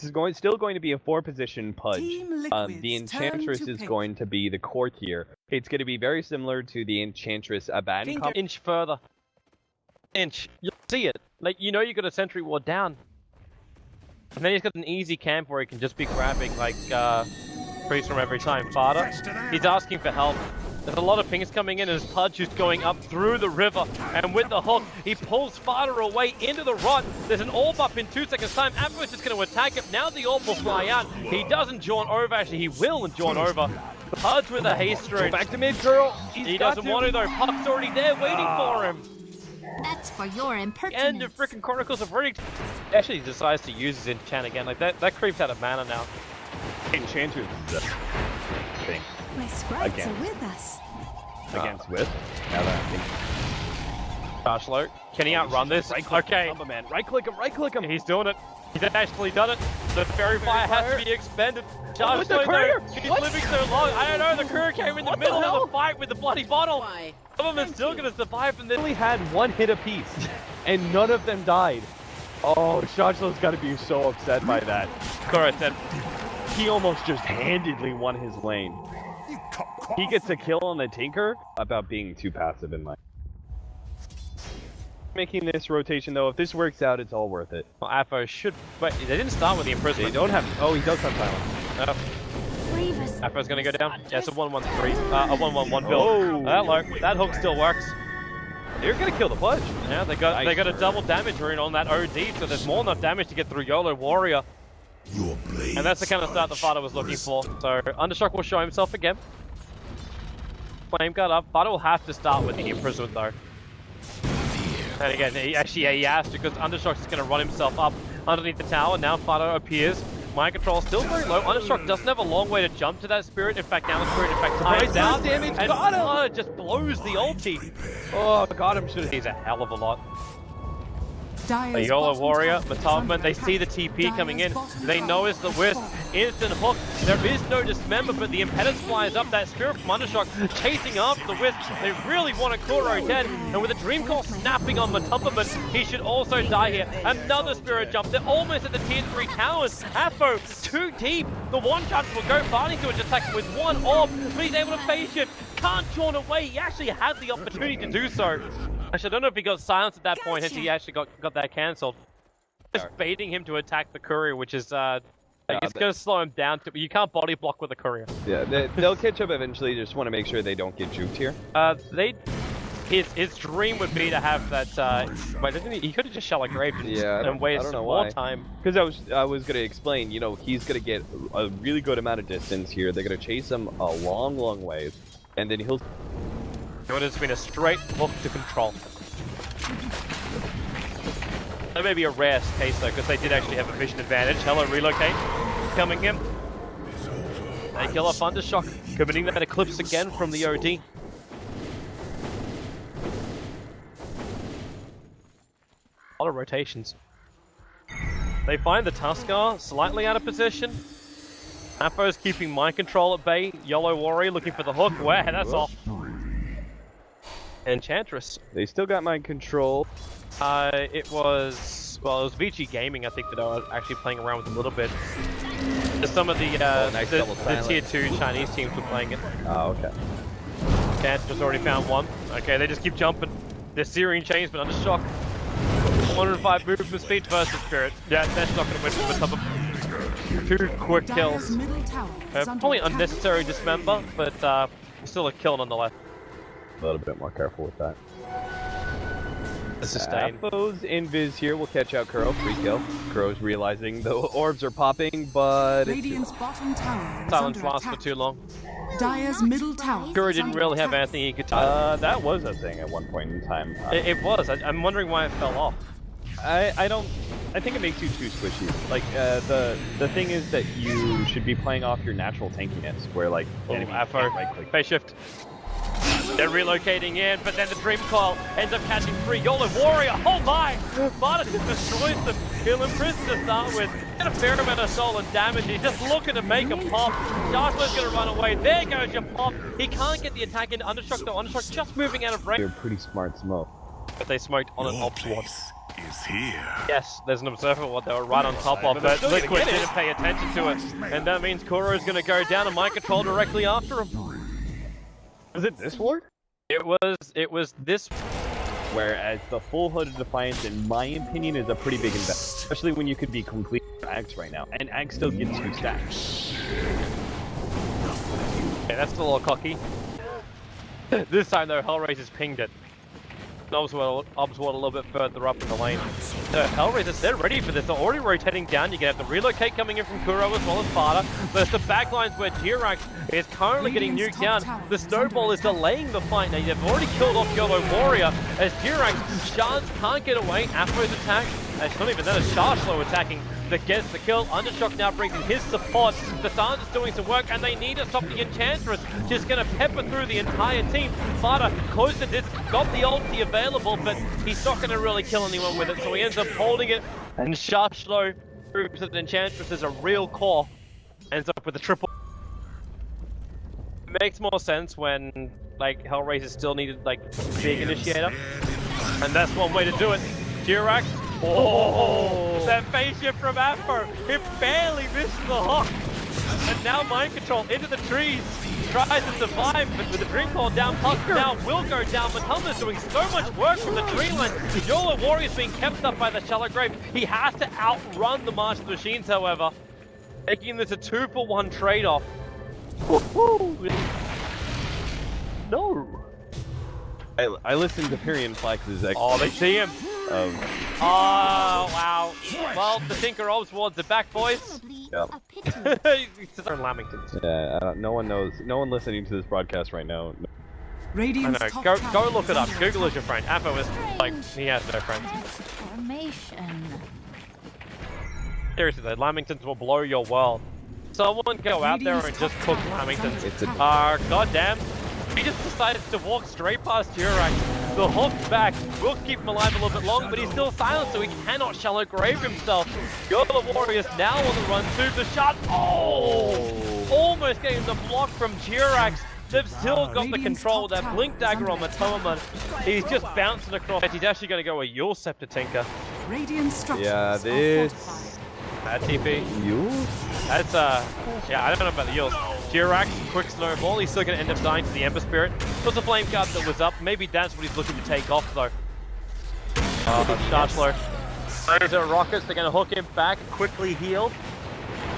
This is still going to be a 4-position pudge. The Enchantress is going to be the core here. It's going to be very similar to the Enchantress Aban. Inch further. Inch. You'll see it. Like, you know you got a sentry ward down. And then he's got an easy camp where he can just be grabbing, like, freeze from every time. Fada, he's asking for help. There's a lot of pings coming in as Pudge is going up through the river. And with the hook, he pulls Fada away into the rot. There's an orb up in 2 seconds time. Afo's just going to attack him. Now the orb will fly out. He doesn't jawn over. Actually, he will jawn over. Pudge with a haste rune. Back to mid, girl. He doesn't want to, though. Puck's already there waiting for him. That's for your impertinence. End of frickin' Chronicles of Verdict. Actually, he decides to use his enchant again. Like, that creeps out of mana now. Enchantress thing. My sprites are with us. Against Whip. Now that I think. Charge can he outrun this? Okay. Man. Right click him. He's doing it. He's actually done it. The fairy fire has to be expended. Charge the courier? He's living so long. I don't know. The courier came in the middle of the fight with the bloody bottle. Why? Some of them are still going to survive from this. They only had 1 hit apiece, and none of them died. Oh, Shajlo's got to be so upset by that. Gorec said he almost just handedly won his lane. He gets a kill on the Tinker about being too passive in my... Making this rotation though, if this works out, it's all worth it. well, Afo should... Wait, they didn't start with the imprisonment. They don't have... Oh, he does have silence. Afo's gonna go down. Yeah, it's a 1-1-3. A 1-1-1 build. Oh. Hello. That hook still works. They're gonna kill the Pudge. Yeah, they got a double damage rune on that OD, so there's more than enough damage to get through YOLO Warrior. And that's the kind of start the Fada was looking for. So Undershock will show himself again. Flame Guard up. Fada will have to start with the imprisonment though. And again, he has to, because Undershock's just going to run himself up underneath the tower. Now Fada appears. Mind control still very low. Undershock doesn't have a long way to jump to that spirit. In fact, now the spirit ties down. Damage, and Fada just blows the ulti. Oh, goddam should have. He's a hell of a lot. A YOLO Warrior, Matavman, they see the TP coming in. They know it's the Wisp. Instant hook. There is no dismember, but the impedance flies up. That spirit from Undershock chasing after the Wisp. They really want Kuro dead. And with a Dream Call snapping on Matavman, he should also die here. Another spirit jump. They're almost at the tier 3 towers. Afo, too deep. The one shot will go farting to his attack with 1 orb, but he's able to phase shift. Can't jawn away. He actually had the opportunity to do so. Actually, I don't know if he got silenced at that point, hence he actually got that cancelled. Just baiting him to attack the courier, which is, it's going to slow him down. You can't body block with a courier. Yeah, they'll catch up eventually. Just want to make sure they don't get juked here. His dream would be to have that, wait, doesn't he could have just shell a grave and waste some more time. Because I was going to explain, you know, he's going to get a really good amount of distance here. They're going to chase him a long, long ways, and then he'll... It would have been a straight hook to control. That may be a rare case though, because they did actually have a vision advantage. Hello, relocate. Coming in. They kill off Undershock, committing that eclipse again from the OD. A lot of rotations. They find the Tuskar slightly out of position. Afo's keeping mind control at bay. YOLO Warrior looking for the hook. Wow, that's off. Enchantress. They still got mind control. It was VG Gaming, I think, that I was actually playing around with a little bit. Some of the tier 2 Chinese teams were playing it. Oh, okay. Enchantress already found one. Okay, they just keep jumping. They're Syrian chains, but Undershock. 105 movement speed versus Spirit. Yeah, that's not going to win from the top of 2 quick kills. Probably unnecessary dismember, but still a kill nonetheless. A little bit more careful with that. The sustain. Afo's invis here will catch out Kuro. Free kill. Kuro's realizing the orbs are popping, but Radiant's bottom tower silence lasts for too long. Dire's middle tower. Kuro didn't really have anything he could touch. That was a thing at one point in time. It was. I'm wondering why it fell off. I think it makes you too squishy. Like, the thing is that you should be playing off your natural tankiness, where like Afo, phase shift. They're relocating in, but then the Dream Call ends up catching 3. YOLO Warrior, oh my! Fada just destroys them. He'll imprison to start with. Get a fair amount of soul and damage. He's just looking to make a pop. Darkman's gonna run away. There goes your pop. He can't get the attack into Undershock though. Undershock just moving out of range. They're pretty smart smoke. But they smoked on an ops ward. is here. Yes, there's an observer what they were right on top of, but Liquid didn't pay attention to it. And that means Kuro is going to go down and mind control directly after him. Was it this ward? It was this. Whereas the full Hooded Defiance, in my opinion, is a pretty big investment. Especially when you could be complete Axe right now. And Axe still gets 2 stacks. Okay, that's still a little cocky. This time though, HellRaisers pinged it. Obsword a little bit further up in the lane. So HellRaisers, they're ready for this. They're already rotating down. You can have the relocate coming in from Kuro as well as Sparta. There's the backlines where Jirax is currently getting nuked down. The snowball is delaying the fight. Now they've already killed off Yellow Warrior as Jirax, Shards can't get away. Afo's attack. It's not even that, a Sharslow attacking that gets the kill. Undershock now brings in his support. The Sands is doing some work and they need to stop the Enchantress. Just gonna pepper through the entire team. Sparta close to this, got the ulti available, but he's not gonna really kill anyone with it, so he ends up holding it. And Sharslow proves that the Enchantress is a real core. Ends up with a triple. It makes more sense when like HellRaisers still needed like big initiator. And that's one way to do it. Jirax. Oh, that phase shift from Afro, it barely missed the hook. And now mind control into the trees, tries to survive, but with the dream call down, Puck now will go down. Matumba's doing so much work from the tree line. Yola Warrior's being kept up by the shallow grave. He has to outrun the March of the Machines, however, making this a 2-for-1 trade-off. No. I listened to Pyrian Flex's Oh, they see him. Oh, wow. Well, the Tinker Obsword's the back, boys. Yep. Lamingtons. Yeah, no one knows. No one listening to this broadcast right now. Radiant's I know. Go look it up. Google is your friend. Afo is like, he has no friends. Formation. Seriously though, Lamingtons will blow your world. Someone go out there and just cook Lamingtons. Goddamn. He just decided to walk straight past Jirax. The hook back will keep him alive a little bit longer, but he's still silent, so he cannot shallow grave himself. Yola Warriors now on the run to the shot. Oh! Almost getting the block from Jirax. They've still got the control with that Blink Dagger on Matoma. He's just bouncing across. He's actually going to go a Yule Scepter Tinker. Yeah, this... Bad TP. Yule? That's, yeah, I don't know about the Yules. Jirax, quick snowball, he's still going to end up dying to the Ember Spirit. There's a flame card that was up, maybe that's what he's looking to take off though. Sharslow. Laser rockets, they're going to hook him back, quickly heal.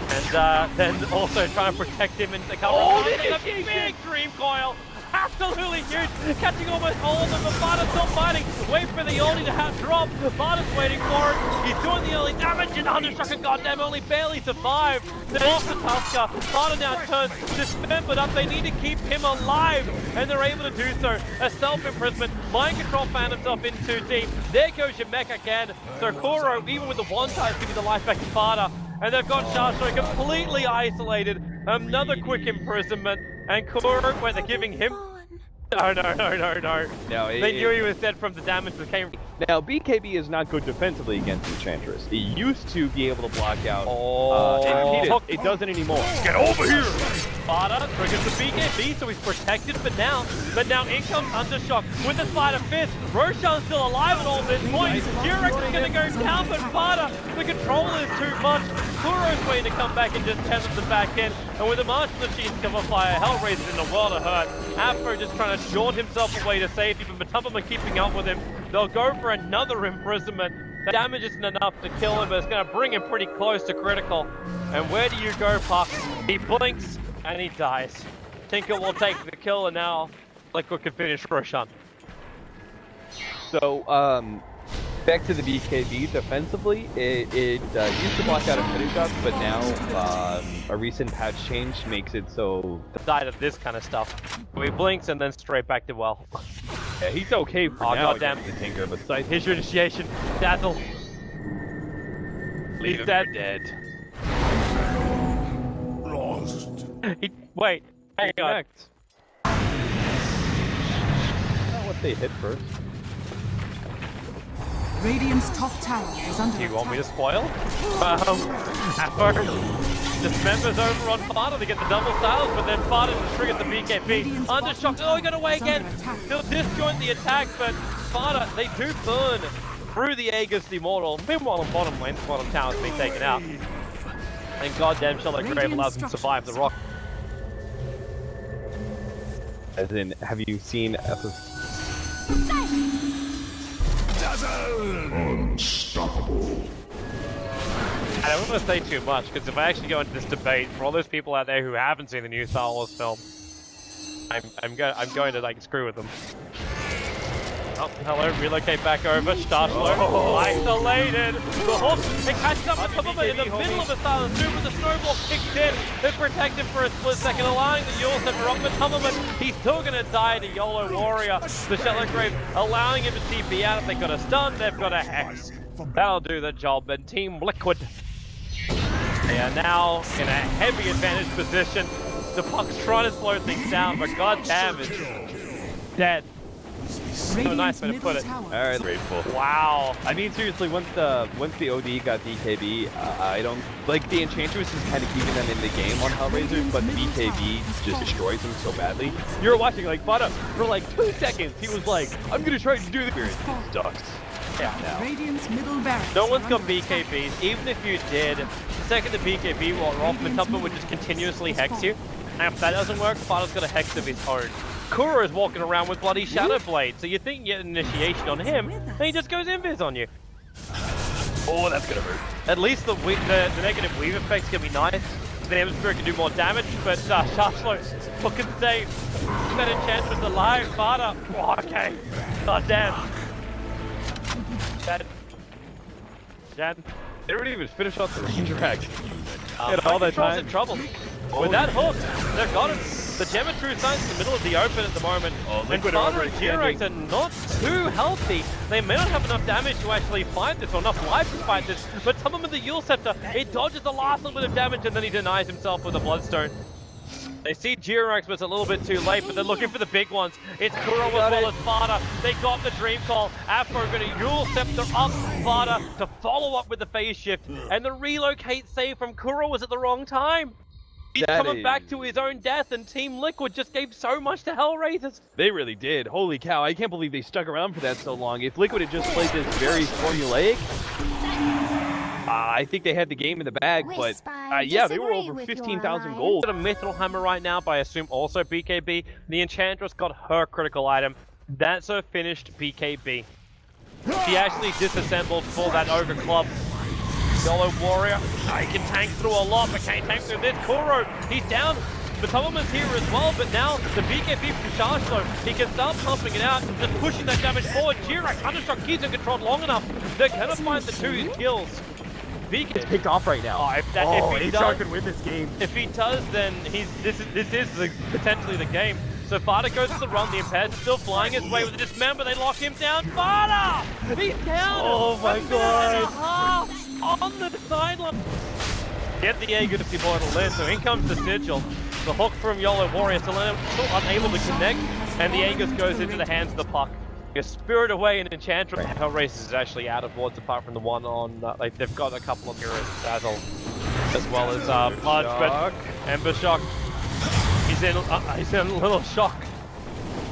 And then also trying to protect him in the cover. Oh, it's a big Dream Coil! Absolutely huge! Catching almost all of them, but Barta's still fighting! Wait for the ulti to have drop! Barta's waiting for it! He's doing the early damage and Undershock and goddamn only barely survived! They're off the Tusker! Barta now turns dismembered up, they need to keep him alive! And they're able to do so! A self-imprisonment, mind control found himself in too deep. There goes your mech again! So Kuro, even with the one-time, giving the life back to Barta. And they've got Sharslow completely isolated. Another quick imprisonment. And Kuro, where they're giving him... No. They knew he was dead from the damage that came... Now, BKB is not good defensively against Enchantress. He used to be able to block out it doesn't anymore. Get over here! Sparta triggers the BKB, so he's protected for now. But now in comes Undershock with the Spider Fist. Roshan's still alive at all this point. Jirax is going to go down, but Sparta, the control is too much. Kuro's waiting to come back and just tether them back in. And with the March of the Machines cover fire, HellRaisers in the world of hurt. Afro just trying to jaunt himself away to safety, but Matuma keeping up with him. They'll go for another imprisonment. The damage isn't enough to kill him, but it's going to bring him pretty close to critical. And where do you go, Puck? He blinks and he dies. Tinker will take the kill, and now Liquid can finish Roshan. So, back to the BKB defensively, it used to block out a finish shots, but now a recent patch change makes it so... Died of this kind of stuff. He blinks and then straight back to well. Yeah, he's okay for now goddamn. against the Tinker, but Here's your initiation. Dazzle. Leave him dead. Lost. Wait, hang on. What they hit first. Radiant's top tower is under Do you want me to attack. spoil? Dismembers over on Sparta to get the double styles, but then Sparta just triggers the BKB. Undershock, he got away again! They'll disjoint the attack, but Sparta, they do burn through the Aegis the Immortal. Meanwhile, on bottom lane, bottom tower's been taken out. And goddamn, Charlotte Grave allows him to survive the rock. As in, have you seen Unstoppable. I don't want to say too much, because if I actually go into this debate, for all those people out there who haven't seen the new Star Wars film, I'm going to like screw with them. Oh, hello, relocate back over, Starflow, isolated, the hook, it catches up with Tubberman in the middle of a silent move with the snowball kicked in, it's protected for a split second, allowing the Yulsa to rock, but Tubberman, he's still going to die to YOLO Warrior, the Shallow Grave, allowing him to TP out. If they've got a stun, they've got a Hex. That'll do the job, and Team Liquid, they are now in a heavy advantage position. The puck's trying to slow things down, but goddamn, it's dead. So nice way to put it. Alright, grateful. Wow. I mean, seriously, once the OD got BKB, I don't like the Enchantress is kind of keeping them in the game on HellRaisers, but the BKB just destroys them so badly. You were watching like Bada for like 2 seconds. He was like, "I'm gonna try to do the experience." Ducks. Yeah. Radiant's middle barracks. No one's got BKBs. Even if you did, the second the BKB wore off, Matamba would just continuously hex you. And if that doesn't work, Bada's got a hex of his own. Kuro is walking around with bloody Shadow Blade, so you think you get an initiation on him, and he just goes invis on you. Oh, that's gonna hurt. At least the negative weave effect's gonna be nice. Then Ember Spirit can do more damage, but Sharpslow fucking save. That Enchantress alive, Bada. Oh, okay. God damn. Jan. They already even finished off the Ranger Act. All that time in trouble. With that hook, they've got him. The Geometry Science in the middle of the open at the moment. And Father and Gorec are not too healthy. They may not have enough damage to actually fight this, or enough life to fight this, but someone with the Yule Scepter, it dodges the last little bit of damage and then he denies himself with a Bloodstone. They see Gorec, but it's a little bit too late, but they're looking for the big ones. It's Kuro as well as Vada. They got the Dream Call. Afro going to Yule Scepter up Vada to follow up with the phase shift, and the relocate save from Kuro was at the wrong time. He's coming back to his own death, and Team Liquid just gave so much to HellRaisers. They really did. Holy cow, I can't believe they stuck around for that so long. If Liquid had just played this very formulaic, I think they had the game in the bag, but yeah, they were over 15,000 gold. Got a Mithril Hammer right now, but I assume also BKB. The Enchantress got her critical item. That's her finished BKB. She actually disassembled for that Ogre Club. YOLO Warrior, he can tank through a lot, but can't tank through this. Kuro, he's down. Matulman's here as well, but now the BKB from Chargeflow, he can start pumping it out and just pushing that damage forward. Gorec, Thundershock keeps him controlled long enough. They're gonna find the 2 kills. It's picked off right now. If he does, could win this game. If he does, then this is potentially the game. So Vada goes to the run, the Impaired still flying his way with the Dismember, they lock him down. Vada! He's down! Oh my god! On the sideline. Get the Aegis if you bought a list, so in comes the Sigil. The hook from YOLO Warrior still unable to connect, and the Aegis goes into the hands of the puck. You spirit away an Enchantress. HellRaisers is actually out of wards apart from the one on, like they've got a couple of heroes, Dazzle, as well as Pudge, but Ember Shock. He's in a little shock.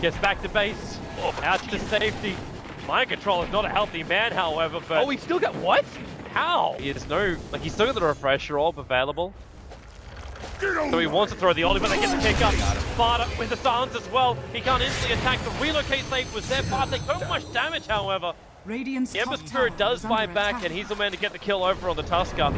Gets back to base, out to safety. Mind Control is not a healthy man, however, but... Oh, he still got what? How? He's he's still got the Refresher Orb available. So he wants to throw the ulti, but they get the kick up. Vada with the silence as well. He can't instantly attack. The relocate save was there. Vada takes so much damage, however. The Ember Spirit does fight back, and he's the man to get the kill over on the Tusker.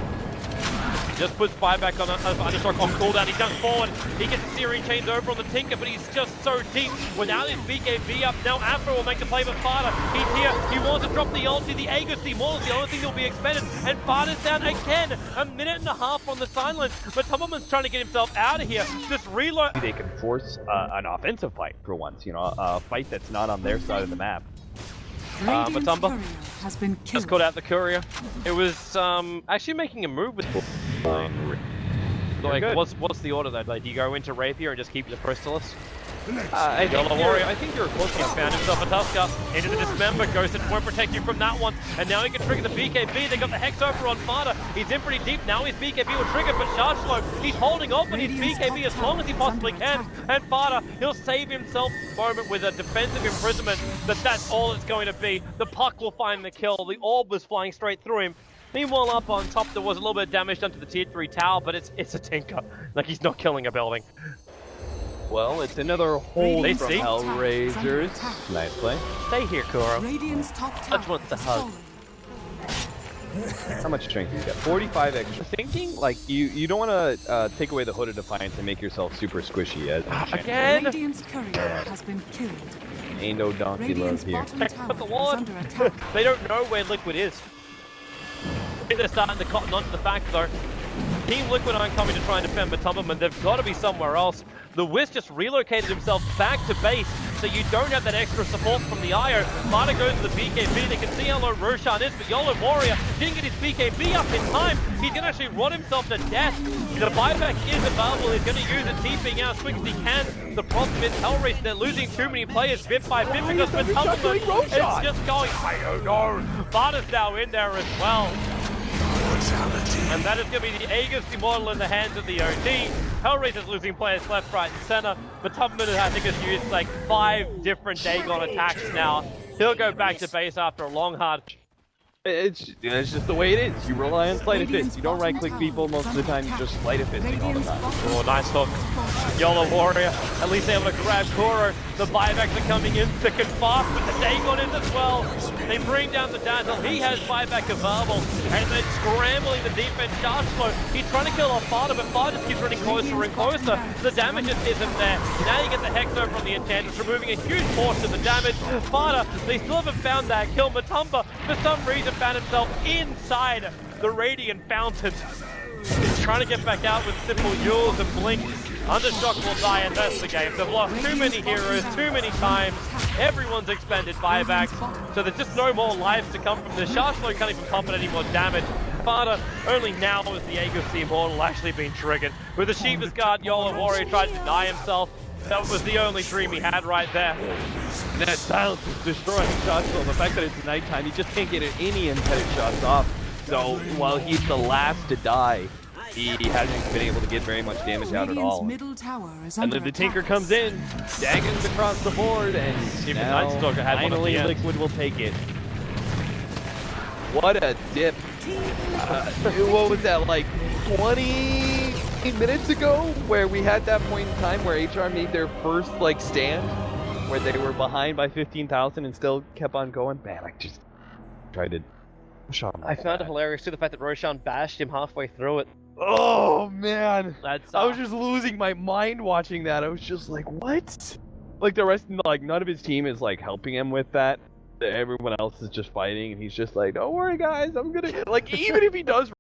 Just puts buyback on Thundershock on cooldown. He jumps forward. He gets the Searing Chains over on the Tinker, but he's just so deep. Without his BKB up, now Afro will make the play, but Vada, he's here. He wants to drop the ulti. The Aegis, the Immortal is the only thing that will be expended. And Vada's down again. 1.5 minutes on the silence. But Tubberman's trying to get himself out of here. Just reload. They can force an offensive fight for once, you know, a fight that's not on their side of the map. Matamba has been killed. just called out the Courier. It was actually making a move with like what's the order though? Like, do you go into Rapier and just keep your Crystallis? Yellow Warrior, I think you're close. He found himself a Tusker into the Dismember. Ghost won't protect you from that one. And now he can trigger the BKB. They got the Hex over on Fada. He's in pretty deep now. His BKB will trigger, but Chargeflow, he's holding off on his BKB as long as he possibly can. And Fada, he'll save himself a moment with a defensive imprisonment. That's all it's going to be. The puck will find the kill. The orb was flying straight through him. Meanwhile, up on top, there was a little bit of damage done to the tier 3 tower, but it's a tinker. Like, he's not killing a building. Well, it's another hold They from see. HellRaisers. Nice play. Stay here, Kuro. Radiant's top I just tower want the has hug. fallen. How much strength do you got? 45 extra. Thinking, like, you don't want to take away the Hood of Defiance and make yourself super squishy as Again? Radiant's courier has been killed. Ain't no donkey love Radiant's here. bottom Check tower with the is ward. under attack. They don't know where Liquid is. I think they're starting to cotton onto the fact, though. Team Liquid aren't coming to try and defend Matumberman. They've got to be somewhere else. The Wisp just relocated himself back to base, so you don't have that extra support from the IO. Fada goes to the BKB. They can see how low Roshan is, but Yolo Warrior didn't get his BKB up in time. He's going to actually run himself to death. The buyback is available. He's going to use it, TPing out as quick as he can. The problem is HellRaisers, they're losing too many players bit by bit because Matumberman is just going, I don't know. Fada's now in there as well. And that is going to be the Aegis Immortal in the hands of the OD. HellRaisers losing players left, right, and center. But Tubman, I think, has used like 5 different Dagon attacks now. He'll go back to base after a long, hard... It's just the way it is. You rely on Sleight of Fist. You don't right-click people most of the time. You just Sleight of Fisting all the time. Oh, nice hook. Yolo Warrior, at least able to grab Kuro. The buybacks are coming in thick and fast, but the Dagon is as well. They bring down the Dazzle. He has buyback available. And then scrambling the defense. Chargeflow, he's trying to kill off Fada, but Fada just keeps running closer and closer. The damage just isn't there. Now you get the Hex over on the Enchantress, removing a huge portion of the damage. Fada, they still haven't found that kill. Matumba, for some reason, found himself inside the Radiant Fountain. He's trying to get back out with simple Yules and Blink. Undershock will die, and that's the game. They've lost too many heroes, too many times. Everyone's expended buybacks, so there's just no more lives to come from this. Chargeflow can't even pump it any more damage. Fada, only now is the Aegis the Immortal actually being triggered. With the Shiva's Guard, Yolo Warrior tried to deny himself. That was the only dream he had right there. And that silence is destroying Chargeflow. The fact that it's nighttime, he just can't get any embedded shots off. So while he's the last to die, he hasn't been able to get very much damage out at all. And then the Tinker comes in, daggers across the board, and now finally Liquid will take it. What a dip. What was that, like 20 minutes ago? Where we had that point in time where HR made their first like stand, where they were behind by 15,000 and still kept on going. Man, I just tried to... I found it hilarious too, the fact that Roshan bashed him halfway through it. Oh man, That's, I was just losing my mind watching that. I was just like, what? Like the rest, like none of his team is like helping him with that. Everyone else is just fighting, and he's just like, don't worry guys, I'm gonna, like even if he does